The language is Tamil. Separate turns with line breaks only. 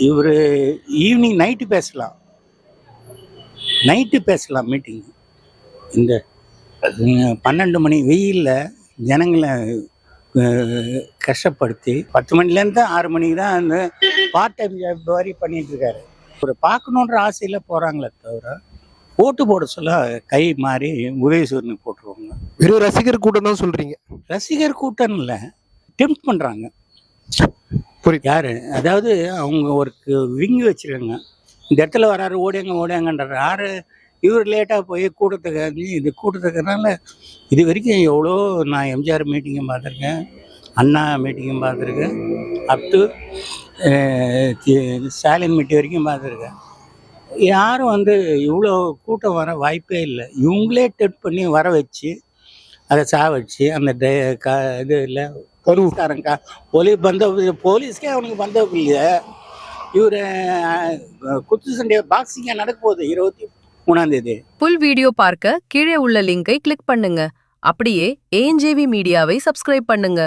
இவர் ஈவினிங் நைட்டு பேசலாம் மீட்டிங். இந்த 12 மணி வெயிலில் ஜனங்களை கஷ்டப்படுத்தி 10 மணிலேருந்து 6 மணிக்கு தான் அந்த பார்ட் டைம் ஜாப் மாதிரி பண்ணிட்டு இருக்காரு. ஒரு பார்க்கணுன்ற ஆசையில் போகிறாங்களே தவிர ஓட்டு போட சொல்ல கை மாறி உதயசூரனுக்கு போட்டுருவாங்க.
வெறும் ரசிகர் கூட்டம் தான் சொல்றீங்க.
ரசிகர் கூட்டம் இல்லை, டெம்ப்ட் பண்ணுறாங்க.
புரியுது.
யார்? அதாவது அவங்க ஒரு விங்கு வச்சுருக்காங்க. இந்த இடத்துல வராரு, ஓடியாங்கன்றாரு. யார்? இவர் லேட்டாக போய் கூட்டத்துக்குனால இது வரைக்கும் எவ்வளோ நான் எம்ஜிஆர் மீட்டிங்கும் பார்த்துருக்கேன், அண்ணா மீட்டிங்கும் பார்த்துருக்கேன், அப்டு ஸ்டாலின் மீட்டிங் வரைக்கும் பார்த்துருக்கேன். யாரும் இவ்வளோ கூட்டம் வர வாய்ப்பே இல்லை. இவங்களே டெட் பண்ணி வர வச்சு அதை சாவடிச்சு அந்த இது இல்லை போலீஸ்காரங்க போலீஸ்க்கே அவனுக்கு பந்தோப்பு இல்லையா? இவர் குத்து சண்டை பாக்ஸிங்காக நடக்க போகுது 23ஆம் தேதி.
புல் வீடியோ பார்க்க கீழே உள்ள லிங்கை கிளிக் பண்ணுங்க. அப்படியே ஏஎன்ஜேவி மீடியாவை சப்ஸ்கிரைப் பண்ணுங்க.